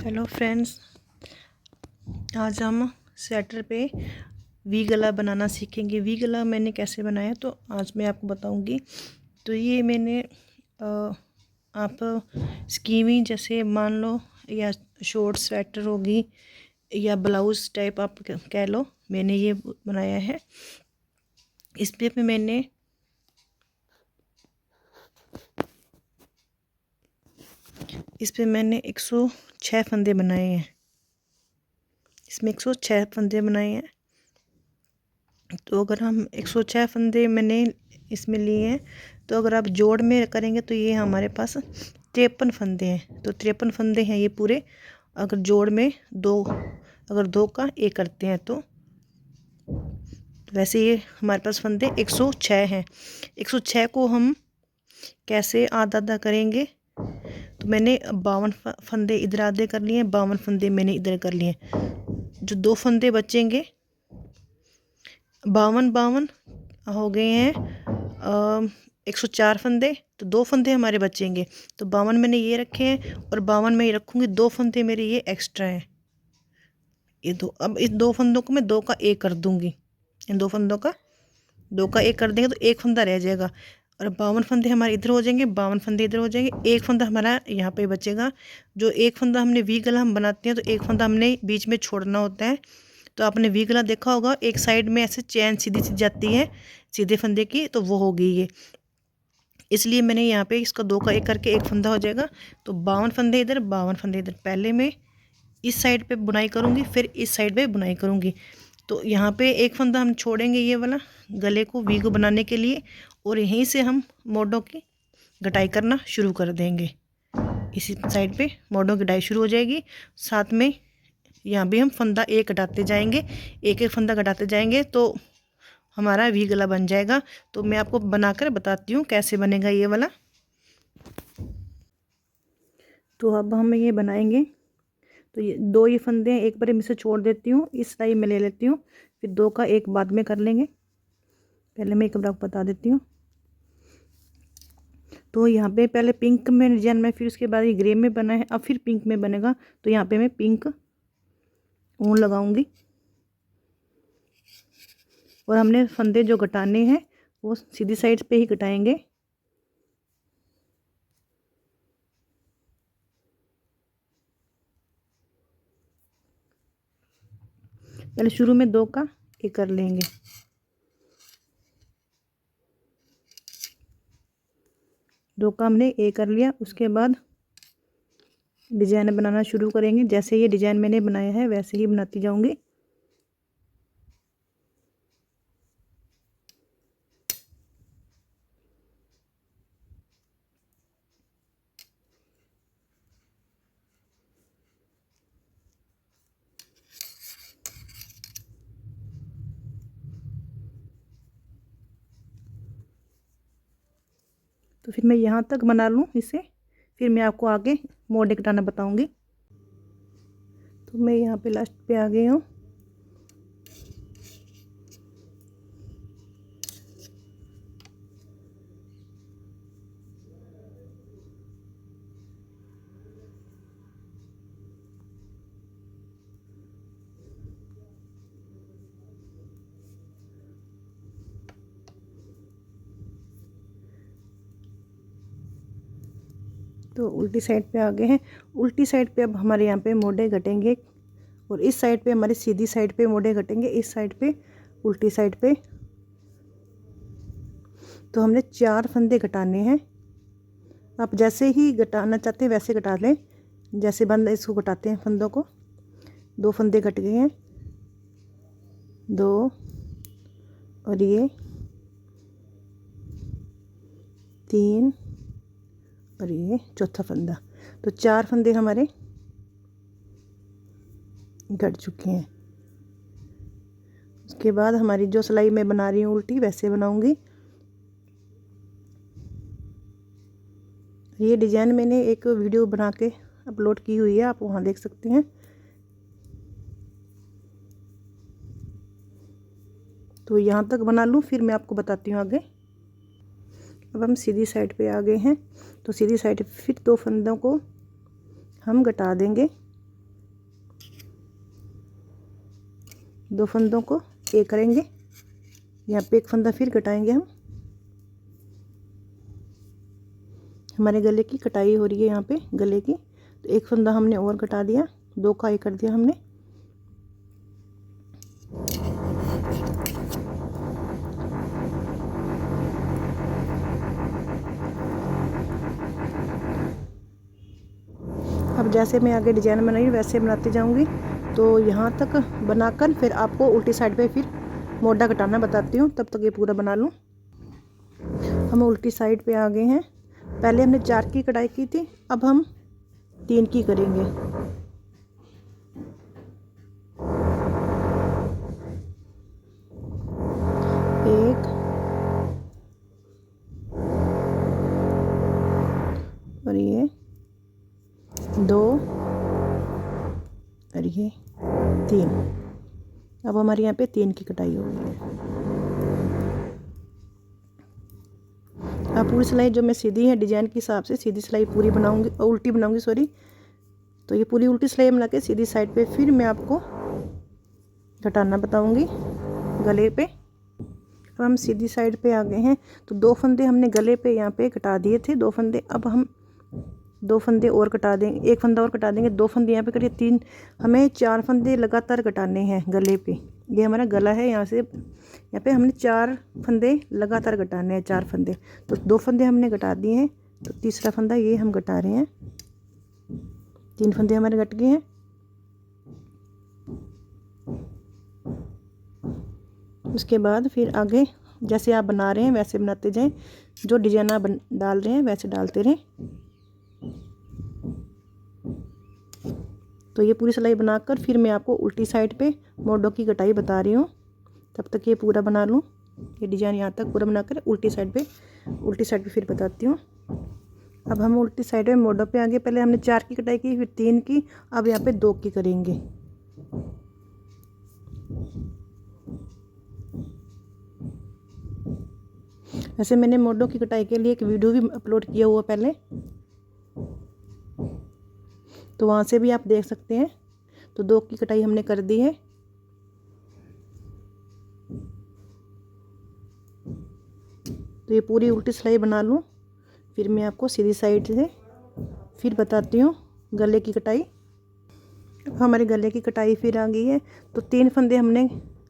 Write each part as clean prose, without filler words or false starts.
Hello friends, आज हम sweater पे वी गला बनाना सीखेंगे। वी गला मैंने कैसे बनाया तो आज मैं आपको बताऊंगी। तो ये मैंने आप स्कीवी जैसे मान लो या शॉर्ट स्वेटर होगी या ब्लाउज़ टाइप आप कह लो, मैंने ये बनाया है। इस पे मैंने इस पे मैंने 106 फंदे बनाए हैं। इसमें 106 फंदे बनाए हैं। तो अगर हम 106 फंदे मैंने इसमें लिए हैं, तो अगर आप जोड़ में करेंगे तो ये हमारे पास 53 फंदे हैं। तो 53 फंदे हैं ये पूरे। अगर जोड़ में अगर दो का एक करते हैं तो वैसे ये हमारे पास फंदे 106 हैं। 106 को हम कैसे आधा आधा करेंगे, तो मैंने 52 फंदे इधर आधे कर लिए, 52 फंदे मैंने इधर कर लिए। जो दो फंदे बचेंगे 52 हो गए हैं 104 फंदे, तो दो फंदे हमारे बचेंगे। तो 52 मैंने ये रखे हैं और 52 में ये रखूँगी। दो फंदे मेरे ये एक्स्ट्रा हैं, ये दो। अब इस दो फंदों को मैं दो का एक कर दूँगी। इन दो फंदों का दो का एक कर देंगे तो एक फंदा रह जाएगा और 52 फंदे हमारे इधर हो जाएंगे, 52 फंदे इधर हो जाएंगे। एक फंदा हमारा यहाँ पे बचेगा। जो एक फंदा हमने वी गला हम बनाते हैं तो एक फंदा हमने बीच में छोड़ना होता है। तो आपने वी गला देखा होगा, एक साइड में ऐसे चैन सीधी सी जाती है सीधे फंदे की, तो वो होगी ये। इसलिए मैंने यहाँ पे इसका दो का एक करके एक फंदा हो जाएगा। तो 52 फंदे इधर, 52 फंदे इधर। पहले मैं इस साइड पे बुनाई करूँगी, फिर इस साइड पे बुनाई करूँगी। तो यहाँ पे एक फंदा हम छोड़ेंगे ये वाला गले को वी को बनाने के लिए, और यहीं से हम मोड़ों की कटाई करना शुरू कर देंगे। इसी साइड पे मोड़ों की कटाई शुरू हो जाएगी। साथ में यहाँ भी हम फंदा एक घटाते जाएंगे, एक एक फंदा घटाते जाएंगे तो हमारा वी गला बन जाएगा। तो मैं आपको बनाकर बताती हूँ कैसे बनेगा ये वाला। तो अब हम ये बनाएंगे। तो ये फंदे हैं, एक बार मैं इसे छोड़ देती हूँ, इस सिलाई में ले लेती हूँ, फिर दो का एक बाद में कर लेंगे। पहले मैं एक बार आपको बता देती हूँ। तो यहाँ पे पहले पिंक में डिजाइन में, फिर उसके बाद ये ग्रे में बना है, अब फिर पिंक में बनेगा। तो यहाँ पे मैं पिंक ऊन लगाऊंगी और हमने फंदे जो घटाने हैं वो सीधी साइड पे ही घटाएंगे। पहले शुरू में दो का एक कर लेंगे। दो का हमने एक कर लिया, उसके बाद डिजाइन बनाना शुरू करेंगे। जैसे ये डिजाइन मैंने बनाया है वैसे ही बनाती जाऊंगी। तो फिर मैं यहाँ तक बना लूँ इसे, फिर मैं आपको आगे मोड़े कटाना बताऊंगी। तो मैं यहाँ पे लास्ट पे आ गई हूँ। तो उल्टी साइड पे आ गए हैं। उल्टी साइड पे अब हमारे यहाँ पे मोड़े घटेंगे और इस साइड पे हमारी सीधी साइड पे मोड़े घटेंगे, इस साइड पे उल्टी साइड पे। तो हमने 4 फंदे घटाने हैं। आप जैसे ही घटाना चाहते हैं वैसे घटा लें, जैसे बंद इसको घटाते हैं फंदों को। दो फंदे घट गए हैं, दो, और ये 3 और ये चौथा फंदा। तो 4 फंदे हमारे घट चुके हैं। उसके बाद हमारी जो सिलाई मैं बना रही हूँ उल्टी वैसे बनाऊंगी। ये डिजाइन मैंने एक वीडियो बना के अपलोड की हुई है, आप वहाँ देख सकते हैं। तो यहाँ तक बना लूँ, फिर मैं आपको बताती हूँ आगे। अब हम सीधी साइड पे आ गए हैं। तो सीधी साइड फिर दो फंदों को हम घटा देंगे। दो फंदों को एक करेंगे, यहाँ पे एक फंदा फिर कटाएंगे हम। हमारे गले की कटाई हो रही है यहाँ पे गले की, तो एक फंदा हमने और कटा दिया, दो का एक कर दिया हमने। अब जैसे मैं आगे डिजाइन बनाई वैसे बनाती जाऊंगी। तो यहाँ तक बनाकर फिर आपको उल्टी साइड पे फिर मोटा कटाना बताती हूँ, तब तक ये पूरा बना लूँ। हम उल्टी साइड पे आ गए हैं। पहले हमने 4 की कटाई की थी, अब हम 3 की करेंगे। एक और ये 2 और ये 3। अब हमारे यहाँ पे 3 की कटाई हो गई है। अब पूरी सिलाई जो मैं सीधी है डिजाइन के हिसाब से सीधी सिलाई पूरी बनाऊंगी, उल्टी बनाऊंगी सॉरी। तो ये पूरी उल्टी सिलाई बना के सीधी साइड पे फिर मैं आपको घटाना बताऊंगी गले पे। अब हम सीधी साइड पे आ गए हैं। तो 2 फंदे हमने गले पे यहाँ पे कटा दिए थे, 2 फंदे। अब हम 2 फंदे और कटा देंगे, एक फंदा और कटा देंगे, 2 फंदे यहाँ पे कटिए, 3 हमें 4 फंदे लगातार कटाने हैं गले पे। ये हमारा गला है, यहाँ से यहाँ पे हमने 4 फंदे लगातार कटाने हैं, 4 फंदे। तो 2 फंदे हमने कटा दिए हैं, तो तीसरा फंदा ये हम कटा रहे हैं। 3 फंदे हमारे कट गए हैं। उसके बाद फिर आगे जैसे आप बना रहे हैं वैसे बनाते जाएं, जो डिजाइन आप डाल रहे हैं वैसे डालते रहें। तो ये पूरी सिलाई बनाकर फिर मैं आपको उल्टी साइड पे मोड़ों की कटाई बता रही हूँ, तब तक ये पूरा बना लूँ। ये डिजाइन यहाँ तक पूरा बनाकर उल्टी साइड पे फिर बताती हूँ। अब हम उल्टी साइड में मोड़ों पे आगे, पहले हमने 4 की कटाई की, फिर 3 की, अब यहाँ पे 2 की करेंगे। वैसे मैंने मोड़ों की कटाई के लिए एक वीडियो भी अपलोड किया हुआ पहले, तो वहाँ से भी आप देख सकते हैं। तो 2 की कटाई हमने कर दी है। तो ये पूरी उल्टी सिलाई बना लूँ, फिर मैं आपको सीधी साइड से फिर बताती हूँ गले की कटाई। अब हमारे गले की कटाई फिर आ गई है। तो 3 फंदे हमने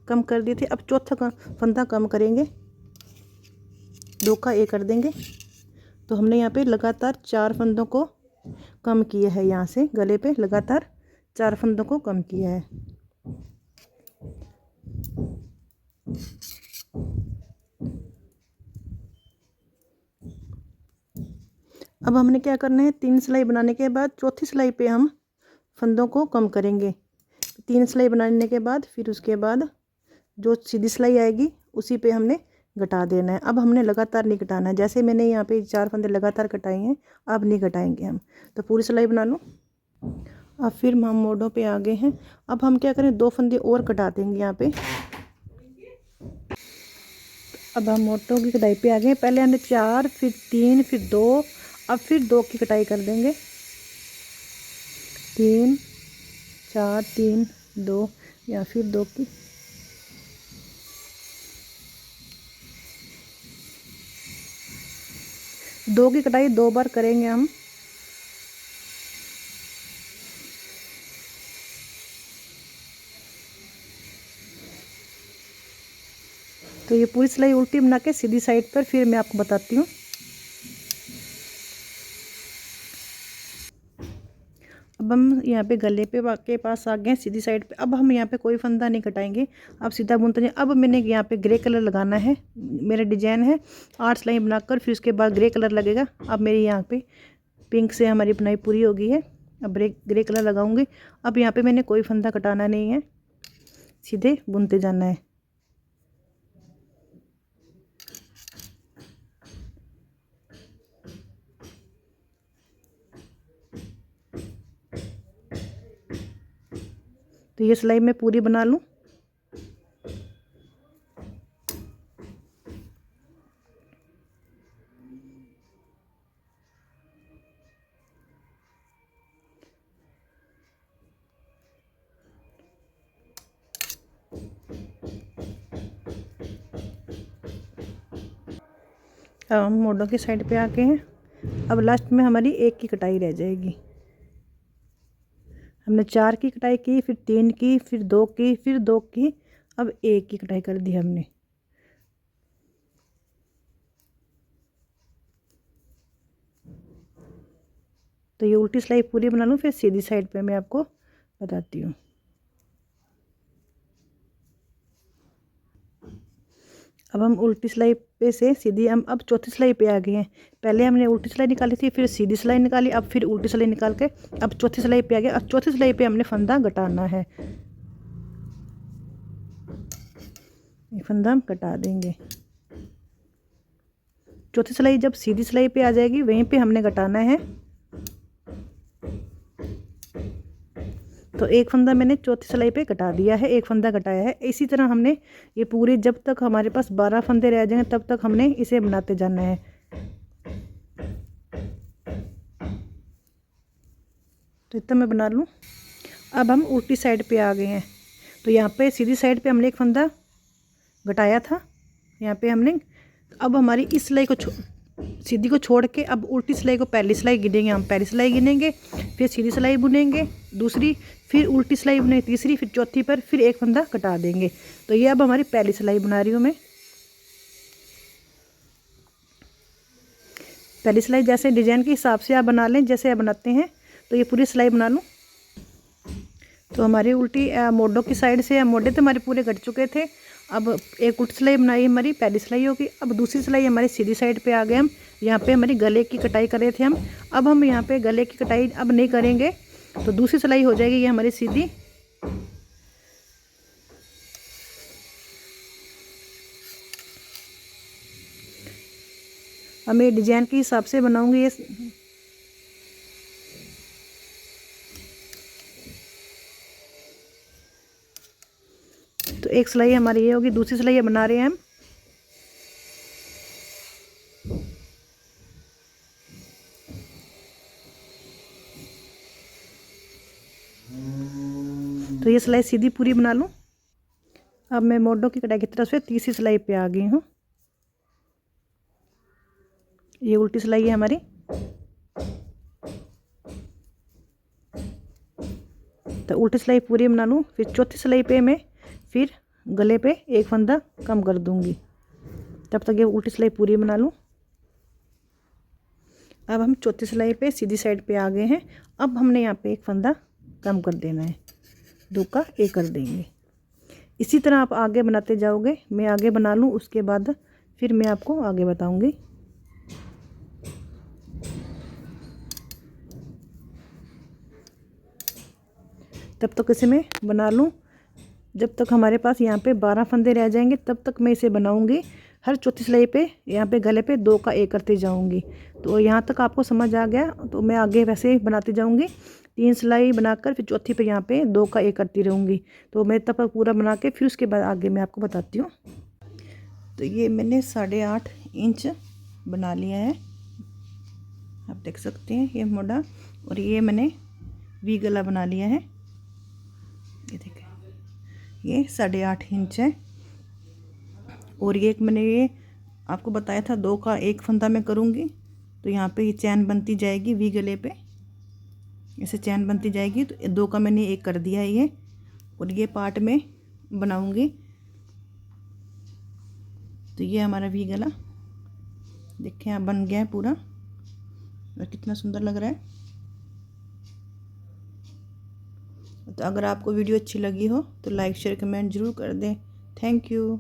कम कर दिए थे, अब चौथा फंदा कम करेंगे, 2 का एक कर देंगे। तो हमने यहाँ पे लगातार 4 फंदों को कम किया है, यहाँ से गले पे लगातार 4 फंदों को कम किया है। अब हमने क्या करना है, 3 सिलाई बनाने के बाद चौथी सिलाई पे हम फंदों को कम करेंगे। 3 सिलाई बनाने के बाद फिर उसके बाद जो सीधी सिलाई आएगी उसी पे हमने घटा देना है। अब हमने लगातार नहीं घटाना है, जैसे मैंने यहाँ पे 4 फंदे लगातार कटाए हैं, अब नहीं घटाएंगे हम। तो पूरी सिलाई बना लूँ। अब फिर हम मोड़ों पे आ गए हैं। अब हम क्या करें, 2 फंदे और कटा देंगे यहाँ पे। अब हम मोटों की कटाई पे आ गए। पहले हमने 4, फिर 3, फिर 2, अब फिर 2 की कटाई कर देंगे। 3 4 3 2 या फिर 2 की। दो की कटाई 2 बार करेंगे हम। तो ये पूरी सिलाई उल्टी बना के सीधी साइड पर फिर मैं आपको बताती हूँ। अब हम यहाँ पे गले पे के पास आ गए हैं सीधी साइड पे। अब हम यहाँ पे कोई फंदा नहीं कटाएंगे, अब सीधा बुनते जाएं। अब मैंने यहाँ पे ग्रे कलर लगाना है, मेरा डिजाइन है 8 सिलाई बनाकर फिर उसके बाद ग्रे कलर लगेगा। अब मेरी यहाँ पे पिंक से हमारी बुनाई पूरी हो गई है, अब ग्रे कलर लगाऊंगी। अब यहाँ पे मैंने कोई फंदा कटाना नहीं है, सीधे बुनते जाना है। तो ये सिलाई मैं पूरी बना लूँ। अब हम मोड़ों की साइड पे आके हैं। अब लास्ट में हमारी एक की कटाई रह जाएगी। हमने 4 की कटाई की, फिर 3 की, फिर 2 की, फिर 2 की, अब एक की कटाई कर दी हमने। तो ये उल्टी सिलाई पूरी बना लूँ, फिर सीधी साइड पे मैं आपको बताती हूँ। अब हम उल्टी सिलाई पे से सीधी हम अब चौथी सिलाई पे आ गए हैं। पहले हमने उल्टी सिलाई निकाली थी, फिर सीधी सिलाई निकाली, अब फिर उल्टी सिलाई निकाल के अब चौथी सिलाई पे आ गए। अब चौथी सिलाई पे हमने फंदा घटाना है। ये फंदा हम घटा देंगे। चौथी सिलाई जब सीधी सिलाई पे आ जाएगी वहीं पे हमने घटाना है। तो एक फंदा मैंने चौथी सिलाई पे घटा दिया है, एक फंदा घटाया है। इसी तरह हमने ये पूरी जब तक हमारे पास 12 फंदे रह जाएंगे तब तक हमने इसे बनाते जाना है। तो इतना मैं बना लूँ। अब हम उल्टी साइड पे आ गए हैं। तो यहाँ पे सीधी साइड पे हमने एक फंदा घटाया था, यहाँ पे हमने। अब हमारी इस सिलाई को सीधी को छोड़ के अब उल्टी सिलाई को पहली सिलाई गिनेंगे। हम पहली सिलाई गिनेंगे, फिर सीधी सिलाई बुनेंगे दूसरी, फिर उल्टी सिलाई बुनेंगे तीसरी, फिर चौथी पर फिर एक फंदा घटा देंगे। तो ये अब हमारी पहली सिलाई बना रही हूँ मैं। पहली सिलाई जैसे डिजाइन के हिसाब से आप बना लें, जैसे आप बनाते हैं। तो ये पूरी सिलाई बना लूँ। तो हमारी उल्टी मोढों की साइड से मोढे तो हमारे पूरे कट चुके थे। अब एक उल्टी सिलाई बनाई हमारी पहली सिलाई होगी। अब दूसरी सिलाई हमारी सीधी साइड पे आ गए हम। यहाँ पे हमारी गले की कटाई कर रहे थे हम। अब हम यहाँ पे गले की कटाई अब नहीं करेंगे, तो दूसरी सिलाई हो जाएगी ये हमारी सीधी। अब मैं डिजाइन के हिसाब से बनाऊंगी ये। तो एक सिलाई हमारी ये होगी, दूसरी सिलाई बना रहे हैं हम। तो ये सिलाई सीधी पूरी बना लूँ। अब मैं मोढों की कटाई की तरफ से तीसरी सिलाई पे आ गई हूँ। ये उल्टी सिलाई है हमारी। तो उल्टी सिलाई पूरी बना लूँ, फिर चौथी सिलाई पे मैं फिर गले पे एक फंदा कम कर दूंगी। तब तक ये उल्टी सिलाई पूरी बना लूँ। अब हम चौथी सिलाई पे सीधी साइड पे आ गए हैं। अब हमने यहाँ पे एक फंदा कम कर देना है, 2 का 1 कर देंगे। इसी तरह आप आगे बनाते जाओगे। मैं आगे बना लूँ, उसके बाद फिर मैं आपको आगे बताऊंगी। तब तक इसे मैं बना लूँ। जब तक हमारे पास यहाँ पे 12 फंदे रह जाएंगे तब तक मैं इसे बनाऊंगी। हर चौथी सिलाई पे यहाँ पे गले पे 2 का 1 करते जाऊंगी। तो यहाँ तक आपको समझ आ गया, तो मैं आगे वैसे ही बनाती जाऊंगी। 3 सिलाई बनाकर फिर चौथी पे यहाँ पे 2 का 1 करती रहूँगी। तो मैं तब तक पूरा बना के फिर उसके बाद आगे मैं आपको बताती हूँ। तो ये मैंने 8.5 इंच बना लिया है, आप देख सकते हैं ये मोढ़ा। और ये मैंने वी गला बना लिया है। ये देखें, ये 8.5 इंच है। और ये मैंने ये आपको बताया था 2 का 1 फंदा मैं करूँगी। तो यहाँ पे ये चैन बनती जाएगी वी गले पे, ऐसे चैन बनती जाएगी। तो 2 का मैंने 1 कर दिया है ये। और ये पार्ट में बनाऊँगी। तो ये हमारा वी गला देखें आप बन गया है पूरा, और कितना सुंदर लग रहा है। तो अगर आपको वीडियो अच्छी लगी हो तो लाइक शेयर कमेंट ज़रूर कर दें। Thank you.